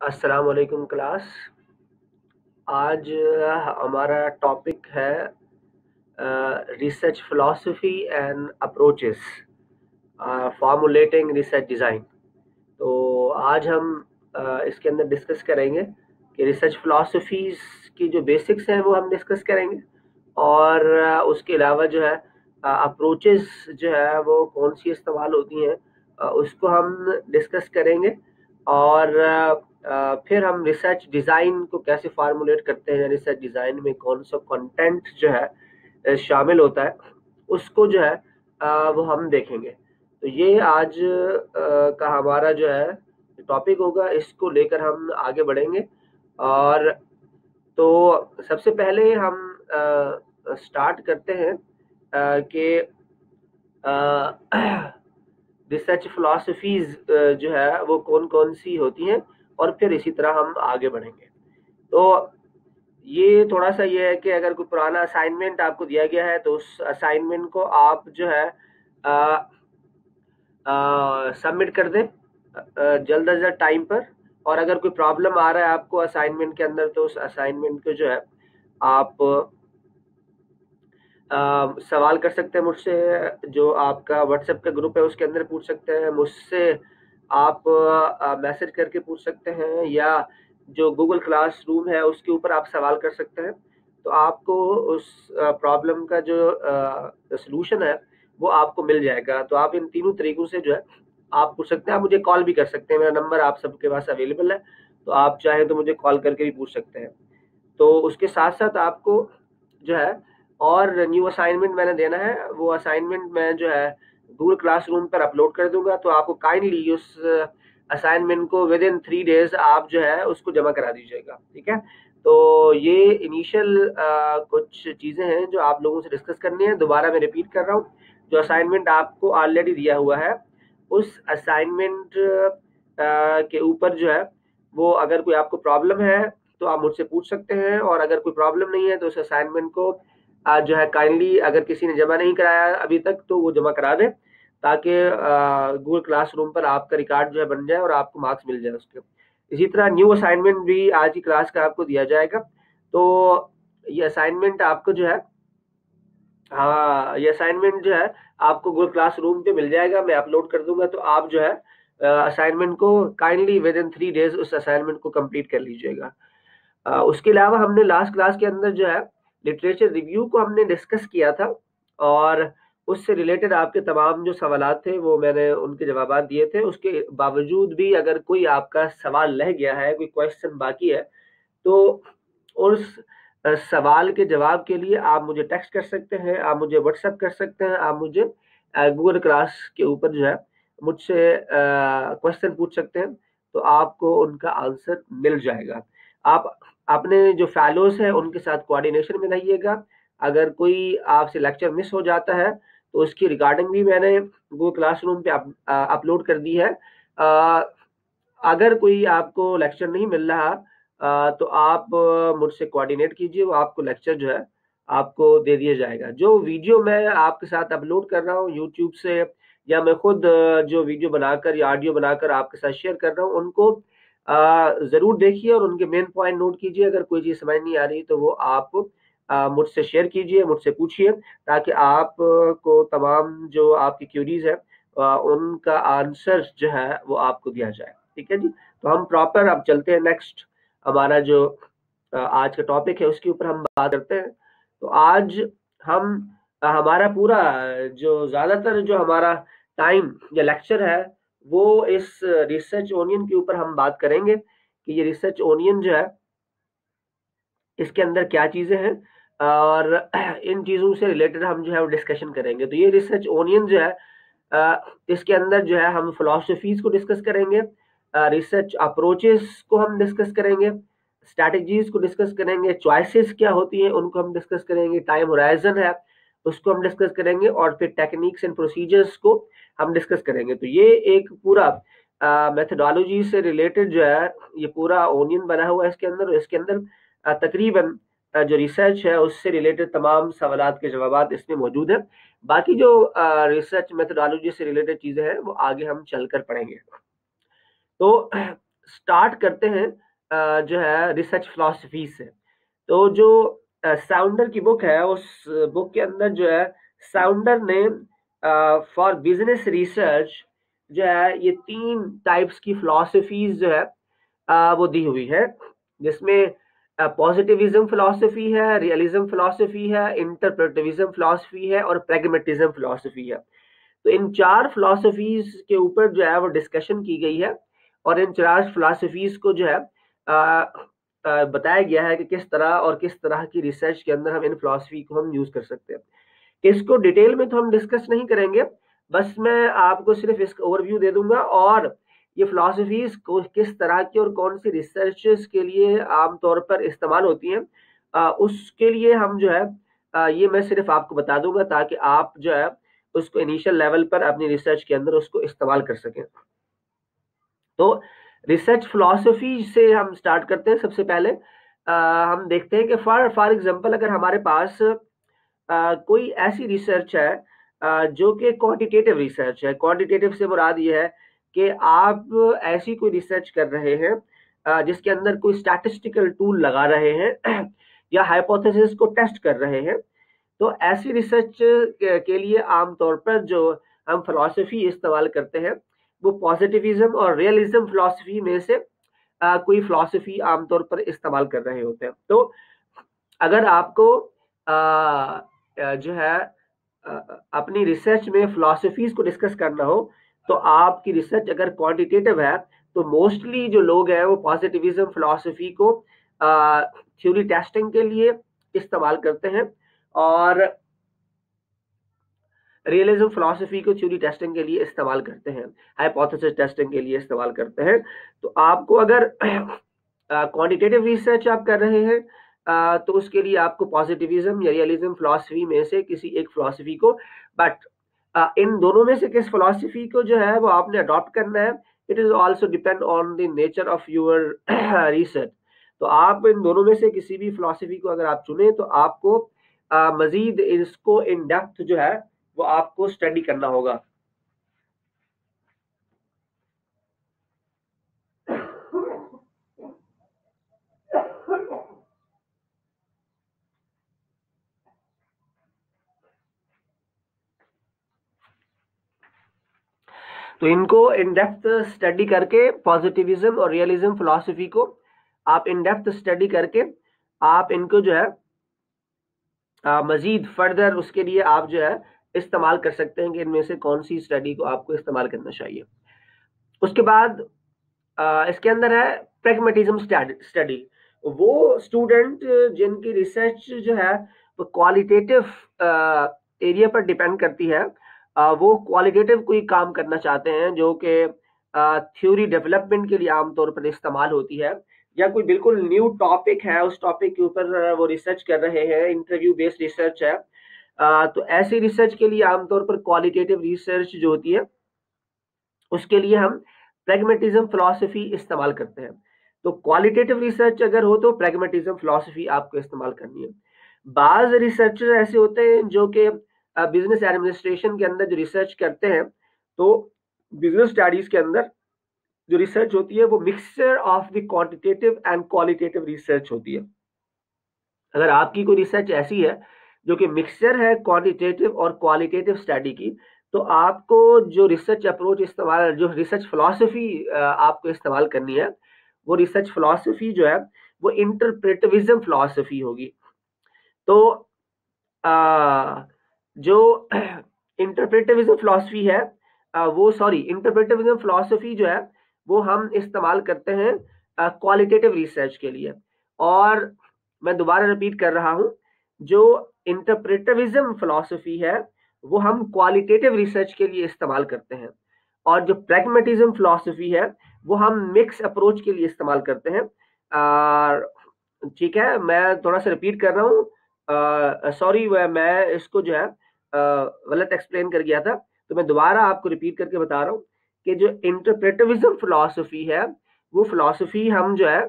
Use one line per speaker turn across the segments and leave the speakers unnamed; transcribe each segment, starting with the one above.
अस्सलाम वालेकुम क्लास। आज हमारा टॉपिक है research philosophy and approaches formulating research design. तो आज हम इसके अंदर डिस्कस करेंगे कि रिसर्च फिलॉसफीज की जो बेसिक्स हैं वो हम डिस्कस करेंगे, और उसके अलावा जो है अप्रोचेस जो है वो कौन सी इस्तेमाल होती हैं उसको हम डिस्कस करेंगे। और फिर हम रिसर्च डिज़ाइन को कैसे फार्मूलेट करते हैं, रिसर्च डिज़ाइन में कौन सा कंटेंट जो है शामिल होता है, उसको जो है वो हम देखेंगे। तो ये आज का हमारा जो है टॉपिक होगा, इसको लेकर हम आगे बढ़ेंगे। और तो सबसे पहले हम स्टार्ट करते हैं कि रिसर्च फिलॉसफीज जो है वो कौन कौन सी होती हैं, और फिर इसी तरह हम आगे बढ़ेंगे। तो ये थोड़ा सा ये है कि अगर कोई पुराना असाइनमेंट आपको दिया गया है तो उस असाइनमेंट को आप जो है सबमिट कर दें जल्द अज जल्द टाइम पर। और अगर कोई प्रॉब्लम आ रहा है आपको असाइनमेंट के अंदर तो उस असाइनमेंट को जो है आप सवाल कर सकते हैं मुझसे। जो आपका व्हाट्सएप का ग्रुप है उसके अंदर पूछ सकते हैं मुझसे, आप मैसेज करके पूछ सकते हैं, या जो गूगल क्लासरूम है उसके ऊपर आप सवाल कर सकते हैं। तो आपको उस प्रॉब्लम का जो सलूशन है वो आपको मिल जाएगा। तो आप इन तीनों तरीकों से जो है आप पूछ सकते हैं। आप मुझे कॉल भी कर सकते हैं, मेरा नंबर आप सबके पास अवेलेबल है, तो आप चाहें तो मुझे कॉल करके भी पूछ सकते हैं। तो उसके साथ साथ आपको जो है और न्यू असाइनमेंट मैंने देना है, वो असाइनमेंट मैं जो है गूगल क्लासरूम पर अपलोड कर दूंगा। तो आपको काइंडली उस असाइनमेंट को विद इन 3 डेज आप जो है उसको जमा करा दीजिएगा, ठीक है। तो ये इनिशियल कुछ चीज़ें हैं जो आप लोगों से डिस्कस करनी है। दोबारा मैं रिपीट कर रहा हूँ, जो असाइनमेंट आपको ऑलरेडी दिया हुआ है उस असाइनमेंट के ऊपर जो है वो अगर कोई आपको प्रॉब्लम है तो आप मुझसे पूछ सकते हैं, और अगर कोई प्रॉब्लम नहीं है तो उस असाइनमेंट को जो है काइंडली अगर किसी ने जमा नहीं कराया अभी तक तो वो जमा करा दे, ताकि गूगल क्लासरूम पर आपका रिकॉर्ड जो है बन जाए और आपको मार्क्स मिल जाए उसके। इसी तरह न्यू असाइनमेंट भी आज की क्लास का आपको दिया जाएगा। तो ये असाइनमेंट आपको जो है हाँ, ये असाइनमेंट जो है आपको गूगल क्लासरूम पे मिल जाएगा, मैं अपलोड कर दूंगा। तो आप जो है असाइनमेंट को काइंडली विद इन 3 डेज उस असाइनमेंट को कंप्लीट कर लीजिएगा। उसके अलावा हमने लास्ट क्लास के अंदर जो है लिटरेचर रिव्यू को हमने डिस्कस किया था, और उससे रिलेटेड आपके तमाम जो सवालात थे वो मैंने उनके जवाबात दिए थे। उसके बावजूद भी अगर कोई आपका सवाल रह गया है, कोई क्वेश्चन बाकी है, तो उस सवाल के जवाब के लिए आप मुझे टेक्स्ट कर सकते हैं, आप मुझे व्हाट्सएप कर सकते हैं, आप मुझे गूगल क्लास के ऊपर जो है मुझसे क्वेश्चन पूछ सकते हैं, तो आपको उनका आंसर मिल जाएगा। आप अपने जो फेलोज़ हैं उनके साथ कोऑर्डिनेशन में रहिएगा। अगर कोई आपसे लेक्चर मिस हो जाता है तो उसकी रिकॉर्डिंग भी मैंने गूगल क्लासरूम पे अपलोड कर दी है। अ, अगर कोई आपको लेक्चर नहीं मिल रहा तो आप मुझसे कोऑर्डिनेट कीजिए, वो आपको लेक्चर जो है आपको दे दिया जाएगा। जो वीडियो मैं आपके साथ अपलोड कर रहा हूँ यूट्यूब से, या मैं खुद जो वीडियो बनाकर या ऑडियो बनाकर आपके साथ शेयर कर रहा हूँ उनको ज़रूर देखिए और उनके मेन पॉइंट नोट कीजिए। अगर कोई चीज़ समझ नहीं आ रही तो वो आप मुझसे शेयर कीजिए, मुझसे पूछिए, ताकि आप को तमाम जो आपकी क्यूरीज है उनका आंसर जो है वो आपको दिया जाए, ठीक है जी। तो हम प्रॉपर अब चलते हैं नेक्स्ट, हमारा जो आज का टॉपिक है उसके ऊपर हम बात करते हैं। तो आज हम हमारा पूरा जो ज़्यादातर जो हमारा टाइम या लेक्चर है वो इस रिसर्च ओनियन के ऊपर हम बात करेंगे कि ये रिसर्च ओनियन जो है इसके अंदर क्या चीज़ें हैं, और इन चीज़ों से रिलेटेड हम जो है वो डिस्कशन करेंगे। तो ये रिसर्च ओनियन जो है इसके अंदर जो है हम फिलॉसफीज़ को डिस्कस करेंगे, रिसर्च अप्रोचेस को हम डिस्कस करेंगे, स्ट्रैटेजीज़ को डिस्कस करेंगे, चॉइसेस क्या होती हैं उनको हम डिस्कस करेंगे, टाइम होराइज़न है उसको हम डिस्कस करेंगे, और फिर टेक्निक्स एंड प्रोसीजर्स को हम डिस्कस करेंगे। तो ये एक पूरा मेथोडोलॉजी से रिलेटेड जो है ये पूरा ओनियन बना हुआ है इसके अंदर। और इसके अंदर तकरीबन जो रिसर्च है उससे रिलेटेड तमाम सवालात के जवाबात इसमें मौजूद हैं। बाकी जो रिसर्च मेथोडोलॉजी से रिलेटेड चीज़ें हैं वो आगे हम चलकर पढ़ेंगे। तो स्टार्ट करते हैं जो है रिसर्च फिलॉसफी से। तो जो साउंडर की बुक है, उस बुक के अंदर जो है साउंडर ने फॉर बिजनेस रिसर्च जो है ये 3 टाइप्स की फिलॉसफीज जो है वो दी हुई है, जिसमें पॉजिटिविज्म फिलॉसफी है, रियलिज्म फिलॉसफी है, इंटरप्रेटिविज्म फिलॉसफी है और प्रैग्मेटिज्म फिलॉसफी है। तो इन 4 फिलॉसफीज के ऊपर जो है वो डिस्कशन की गई है और इन 4 फिलॉसफीज को जो है बताया गया है कि किस तरह और किस तरह की रिसर्च के अंदर हम इन फिलॉसफी को हम यूज कर सकते हैं। इसको डिटेल में तो हम डिस्कस नहीं करेंगे, बस मैं आपको सिर्फ इसका ओवरव्यू दे दूंगा और ये फिलॉसफीज को किस तरह की और कौन सी रिसर्चेस के लिए आमतौर पर इस्तेमाल होती हैं, उसके लिए हम जो है ये मैं सिर्फ आपको बता दूंगा ताकि आप जो है उसको इनिशियल लेवल पर अपनी रिसर्च के अंदर उसको इस्तेमाल कर सकें। तो रिसर्च फिलॉसफी से हम स्टार्ट करते हैं। सबसे पहले हम देखते हैं कि फॉर एग्जांपल अगर हमारे पास कोई ऐसी रिसर्च है जो कि क्वांटिटेटिव रिसर्च है। क्वांटिटेटिव से मुराद ये है कि आप ऐसी कोई रिसर्च कर रहे हैं जिसके अंदर कोई स्टैटिस्टिकल टूल लगा रहे हैं या हाइपोथेसिस को टेस्ट कर रहे हैं। तो ऐसी रिसर्च के लिए आमतौर पर जो हम फिलॉसफी इस्तेमाल करते हैं वो पॉजिटिविज्म और रियलिज्म फिलॉसफी में से कोई फिलॉसफी आमतौर पर इस्तेमाल कर रहे होते हैं। तो अगर आपको जो है अपनी रिसर्च में फिलॉसफीज को डिस्कस करना हो, तो आपकी रिसर्च अगर क्वांटिटेटिव है तो मोस्टली जो लोग हैं वो पॉजिटिविज्म फिलॉसफी को थ्योरी टेस्टिंग के लिए इस्तेमाल करते हैं और रियलिज्म फिलॉसफी को थ्योरी टेस्टिंग के लिए इस्तेमाल करते हैं, हाइपोथेसिस टेस्टिंग के लिए इस्तेमाल करते हैं। तो आपको अगर क्वांटिटेटिव रिसर्च आप कर रहे हैं तो उसके लिए आपको पॉजिटिविज्म या रियलिज्म फिलॉसफी में से किसी एक फिलॉसफी को, बट इन दोनों में से किस फिलॉसफी को जो है वो आपने अडॉप्ट करना है, it is also depend on the nature of your research. तो आप इन दोनों में से किसी भी फिलॉसफी को अगर आप चुने तो आपको मजीद इसको इन डेप्थ जो है वो आपको स्टडी करना होगा। तो इनको इन डेप्थ स्टडी करके पॉजिटिविज्म और रियलिज्म फिलॉसफी को आप इन डेप्थ स्टडी करके आप इनको जो है मजीद फर्दर उसके लिए आप जो है इस्तेमाल कर सकते हैं कि इनमें से कौन सी स्टडी को आपको इस्तेमाल करना चाहिए। उसके बाद इसके अंदर है प्रैग्मेटिज्म स्टडी। वो स्टूडेंट जिनकी रिसर्च जो है वो क्वालिटेटिव एरिया पर डिपेंड करती है, वो क्वालिटेटिव कोई काम करना चाहते हैं जो कि थ्योरी डेवलपमेंट के लिए आमतौर पर इस्तेमाल होती है, या कोई बिल्कुल न्यू टॉपिक है उस टॉपिक के ऊपर वो रिसर्च कर रहे हैं, इंटरव्यू बेस्ड रिसर्च है। तो ऐसी रिसर्च के लिए आमतौर पर क्वालिटेटिव रिसर्च जो होती है उसके लिए हम प्रैग्मेटिज्म फिलॉसफी इस्तेमाल करते हैं। तो क्वालिटेटिव रिसर्च अगर हो तो प्रैग्मेटिज्म फिलॉसफी आपको इस्तेमाल करनी है। बाज रिसर्चर ऐसे होते हैं जो कि बिजनेस एडमिनिस्ट्रेशन के अंदर जो रिसर्च करते हैं, तो बिजनेस स्टडीज के अंदर जो रिसर्च होती है वो mixture of the quantitative and qualitative research होती है। अगर आपकी कोई रिसर्च ऐसी है जो कि मिक्सचर है क्वांटिटेटिव और क्वालिटेटिव स्टडी की, तो आपको जो रिसर्च अप्रोच इस्तेमाल, जो रिसर्च फिलॉसफी आपको इस्तेमाल करनी है, वो रिसर्च फिलॉसफी जो है वो इंटरप्रेटिविज्म फिलॉसफी होगी। तो जो इंटरप्रेटिविज्म फिलॉसफी है इंटरप्रेटिविज्म फिलॉसफी जो है वो हम इस्तेमाल करते हैं क्वालिटेटिव रिसर्च के लिए। और मैं दोबारा रिपीट कर रहा हूं, जो इंटरप्रेटिविज्म फिलॉसफी है वो हम क्वालिटेटिव रिसर्च के लिए इस्तेमाल करते हैं, और जो प्रैग्मेटिज्म फिलॉसफी है वो हम मिक्स अप्रोच के लिए इस्तेमाल करते हैं। ठीक है, मैं थोड़ा सा रिपीट कर रहा हूँ, सॉरी मैं इसको जो है गलत एक्सप्लेन कर गया था, तो मैं दोबारा आपको रिपीट करके बता रहा हूँ कि जो इंटरप्रेटिविज्म फिलॉसफी है वो फिलॉसफी हम जो है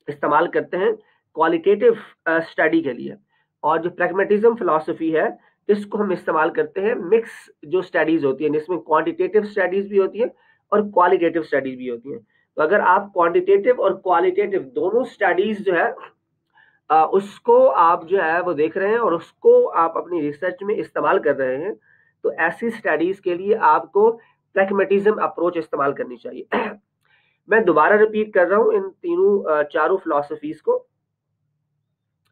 इस्तेमाल करते हैं क्वालिटेटिव स्टडी के लिए, और जो प्रैग्मेटिज्म फिलॉसफी है इसको हम इस्तेमाल करते हैं मिक्स जो स्टडीज होती है जिसमें क्वांटिटेटिव स्टडीज भी होती है और क्वालिटेटिव स्टडीज भी होती हैं। तो अगर आप क्वांटिटेटिव और क्वालिटेटिव दोनों स्टडीज जो है उसको आप जो है वो देख रहे हैं और उसको आप अपनी रिसर्च में इस्तेमाल कर रहे हैं, तो ऐसी स्टडीज के लिए आपको प्रैग्मेटिज्म अप्रोच इस्तेमाल करनी चाहिए। मैं दोबारा रिपीट कर रहा हूं इन तीनों चारों फिलॉसफीज को।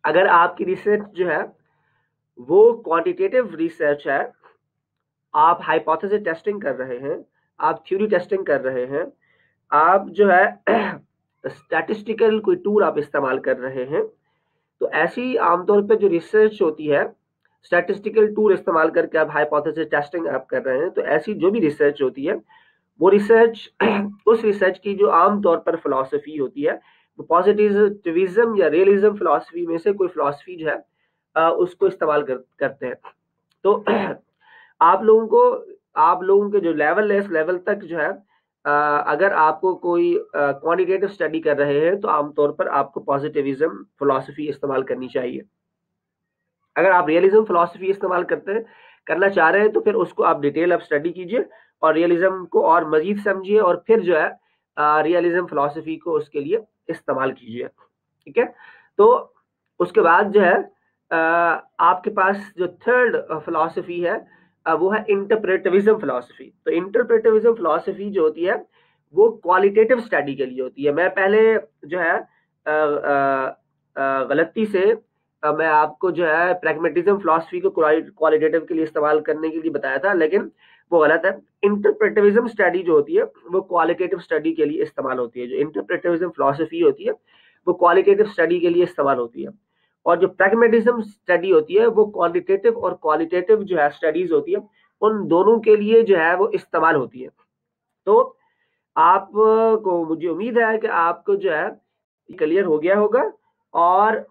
अगर आपकी रिसर्च जो है वो क्वांटिटेटिव रिसर्च है, आप हाइपोथेसिस टेस्टिंग कर रहे हैं, आप थ्योरी टेस्टिंग कर रहे हैं, आप जो है स्टैटिस्टिकल कोई टूल आप इस्तेमाल कर रहे हैं, तो ऐसी आमतौर पर जो रिसर्च होती है, स्टैटिस्टिकल टूल इस्तेमाल करके आप हाइपोथेसिस टेस्टिंग आप कर रहे हैं, तो ऐसी जो भी रिसर्च होती है वो रिसर्च उस रिसर्च की जो आमतौर पर फिलॉसफी होती है, वो पॉजिटिविज्म या रियलिज्म फिलॉसफी में से कोई फिलॉसफी जो है उसको इस्तेमाल करते हैं। तो आप लोगों के जो लेवल है, इस लेवल तक जो है अगर आपको कोई क्वांटिटेटिव स्टडी कर रहे हैं, तो आमतौर पर आपको पॉजिटिविज्म फिलॉसफी इस्तेमाल करनी चाहिए। अगर आप रियलिज्म फिलॉसफी इस्तेमाल करना चाह रहे हैं, तो फिर उसको आप डिटेल आप स्टडी कीजिए और रियलिज्म को और मजीद समझिए और फिर जो है रियलिज्म फिलॉसफी को उसके लिए इस्तेमाल कीजिए। ठीक है, तो उसके बाद जो है आपके पास जो थर्ड फिलॉसफी है वो है इंटरप्रेटिविज्म फिलॉसफी। तो इंटरप्रेटिविज्म फिलॉसफी जो होती है वो क्वालिटेटिव स्टडी के लिए होती है। मैं पहले जो है गलती से मैं आपको जो है प्रैग्मेटिज्म फिलॉसफी को क्वालिटेटिव के लिए इस्तेमाल करने के लिए बताया था, लेकिन वो गलत है। इंटरप्रेटिविज्म स्टडी जो होती है वो क्वालिटेटिव स्टडी के लिए इस्तेमाल होती है। जो इंटरप्रेटिविज्म फिलॉसफी होती है वो क्वालिटेटिव स्टडी के लिए इस्तेमाल होती है, और जो प्रैग्मेटिज्म स्टडी होती है वो क्वांटिटेटिव और क्वालिटेटिव जो है स्टडीज होती है, उन दोनों के लिए जो है वो इस्तेमाल होती है। तो आपको, मुझे उम्मीद है कि आपको जो है क्लियर हो गया होगा, और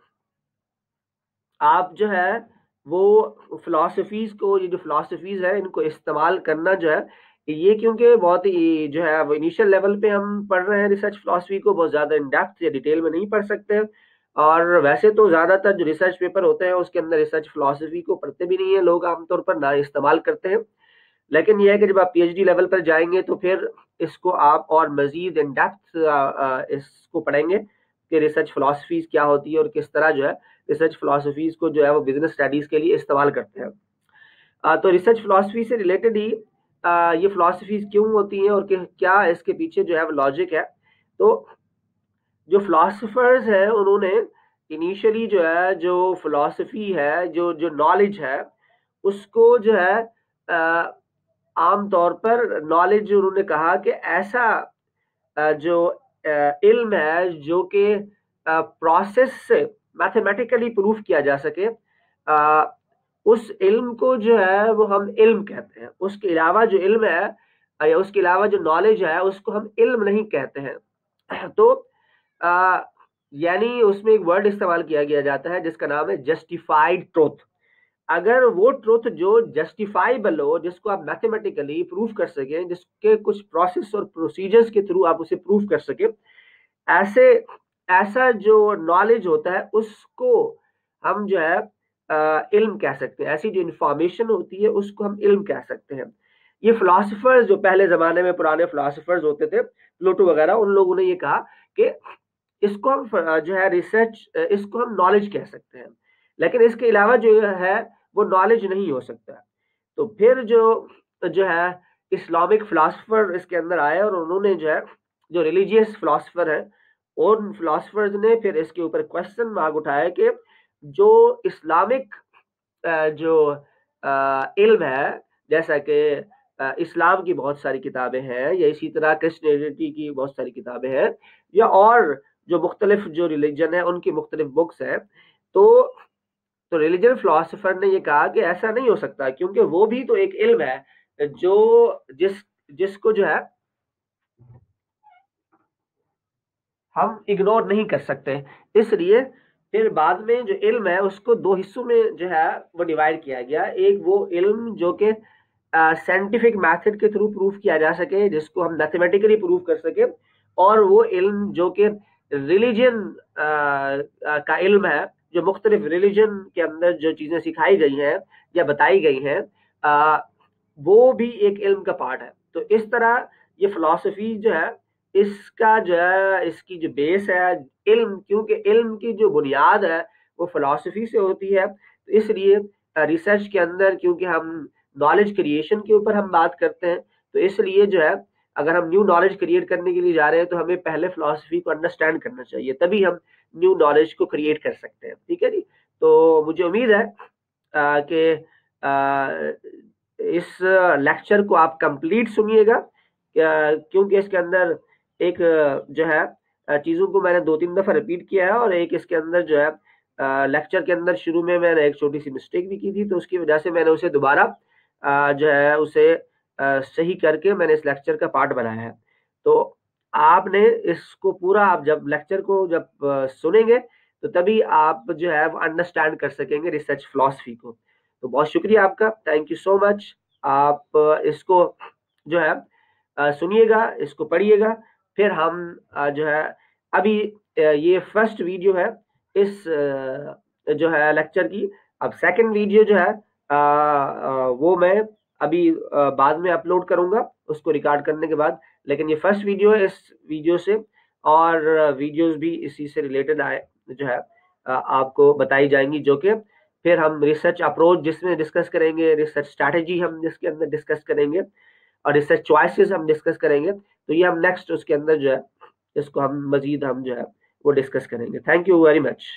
आप जो है वो फिलॉसफीज को, ये जो फिलॉसफीज है इनको इस्तेमाल करना जो है, ये क्योंकि बहुत ही जो है वो इनिशियल लेवल पे हम पढ़ रहे हैं रिसर्च फिलॉसफी को, बहुत ज़्यादा इन डेप्थ या डिटेल में नहीं पढ़ सकते हैं। और वैसे तो ज़्यादातर जो रिसर्च पेपर होते हैं उसके अंदर रिसर्च फिलॉसफी को पढ़ते भी नहीं है लोग, आमतौर पर ना इस्तेमाल करते हैं। लेकिन यह है कि जब आप पीएचडी लेवल पर जाएंगे तो फिर इसको आप और मजीद इन डेप्थ इसको पढ़ेंगे कि रिसर्च फिलॉसफीज क्या होती है और किस तरह जो है रिसर्च फिलॉसफीज को जो है वो बिजनेस स्टडीज के लिए इस्तेमाल करते हैं। तो रिसर्च फिलॉसफी से रिलेटेड ही ये फिलॉसफीज क्यों होती हैं और क्या इसके पीछे जो है वो लॉजिक है। तो जो फिलॉसफर्स हैं उन्होंने इनिशियली जो है जो फिलॉसफी है, जो जो नॉलेज है, उसको जो है आमतौर पर नॉलेज उन्होंने कहा कि ऐसा जो इल्म है जो कि प्रोसेस से मैथमेटिकली प्रूफ किया जा सके, उस इल्म को जो है वो हम इल्म कहते हैं। उसके अलावा जो इल्म है या उसके अलावा जो नॉलेज है उसको हम इल्म नहीं कहते हैं। तो अ, यानी उसमें एक वर्ड इस्तेमाल किया गया जाता है जिसका नाम है जस्टिफाइड ट्रुथ। अगर वो ट्रुथ जो जस्टिफाइबल हो, जिसको आप मैथमेटिकली प्रूव कर सकें, जिसके कुछ प्रोसेस और प्रोसीजर्स के थ्रू आप उसे प्रूव कर सके, ऐसे ऐसा जो नॉलेज होता है उसको हम जो है इल्म कह सकते हैं। ऐसी जो इंफॉर्मेशन होती है उसको हम इल्म कह सकते हैं। ये फिलोसफर्स जो पहले जमाने में पुराने फिलोसफर्स होते थे, प्लेटो वगैरह, उन लोगों ने ये कहा कि इसको हम जो है रिसर्च, इसको हम नॉलेज कह सकते हैं, लेकिन इसके अलावा जो है वो नॉलेज नहीं हो सकता। तो फिर जो जो है इस्लामिक फिलोसफर इसके अंदर आए और उन्होंने जो है जो रिलीजियस फिलोसफर है, उन फिलोसफर्स ने फिर इसके ऊपर क्वेश्चन मार्क उठाया कि जो इस्लामिक जो इल्म है, जैसा कि इस्लाम की बहुत सारी किताबें हैं या इसी तरह क्रिश्चियनिटी की बहुत सारी किताबें हैं, या और जो मुख्तलिफ जो रिलीजन है उनकी मुख्तलिफ बुक्स हैं, तो रिलीजन फिलोसफर ने ये कहा कि ऐसा नहीं हो सकता, क्योंकि वो भी तो एक इल्म है जो जिसको जो है हम इग्नोर नहीं कर सकते। इसलिए फिर बाद में जो इल्म है उसको दो हिस्सों में जो है वो डिवाइड किया गया। एक वो इल्म जो कि साइंटिफिक मेथड के थ्रू प्रूफ किया जा सके, जिसको हम मैथमेटिकली प्रूफ कर सके, और वो इल्म जो कि रिलीजन का इल्म है, जो मुख्तलिफ रिलीजन के अंदर जो चीज़ें सिखाई गई हैं या बताई गई हैं, वो भी एक इल्म का पार्ट है। तो इस तरह ये फिलॉसफी जो है इसका जो है, इसकी जो बेस है इल्म, क्योंकि इल्म की जो बुनियाद है वो फिलॉसफी से होती है, तो इसलिए रिसर्च के अंदर क्योंकि हम नॉलेज क्रिएशन के ऊपर हम बात करते हैं, तो इसलिए जो है अगर हम न्यू नॉलेज क्रिएट करने के लिए जा रहे हैं तो हमें पहले फिलॉसफी को अंडरस्टैंड करना चाहिए, तभी हम न्यू नॉलेज को क्रिएट कर सकते हैं। ठीक है जी। तो मुझे उम्मीद है कि इस लेक्चर को आप कंप्लीट सुनिएगा, क्योंकि इसके अंदर एक जो है चीज़ों को मैंने 2-3 दफ़ा रिपीट किया है, और एक इसके अंदर जो है लेक्चर के अंदर शुरू में मैंने एक छोटी सी मिस्टेक भी की थी, तो उसकी वजह से मैंने उसे दोबारा जो है उसे सही करके मैंने इस लेक्चर का पार्ट बनाया है। तो आपने इसको पूरा, आप जब लेक्चर को जब सुनेंगे तो तभी आप जो है वो अंडरस्टैंड कर सकेंगे रिसर्च फिलॉसफी को। तो बहुत शुक्रिया आपका, थैंक यू सो मच। आप इसको जो है सुनिएगा, इसको पढ़िएगा, फिर हम जो है अभी ये फर्स्ट वीडियो है इस जो है लेक्चर की। अब सेकंड वीडियो जो है वो मैं अभी बाद में अपलोड करूंगा उसको रिकॉर्ड करने के बाद, लेकिन ये फर्स्ट वीडियो है, इस वीडियो से और वीडियोस भी इसी से रिलेटेड आए जो है आपको बताई जाएंगी, जो कि फिर हम रिसर्च अप्रोच जिसमें डिस्कस करेंगे, रिसर्च स्ट्रैटेजी हम जिसके अंदर डिस्कस करेंगे, और रिसर्च चॉइसेस हम डिस्कस करेंगे। तो ये हम नेक्स्ट उसके अंदर जो है इसको हम मजीद हम जो है वो डिस्कस करेंगे। Thank you very much.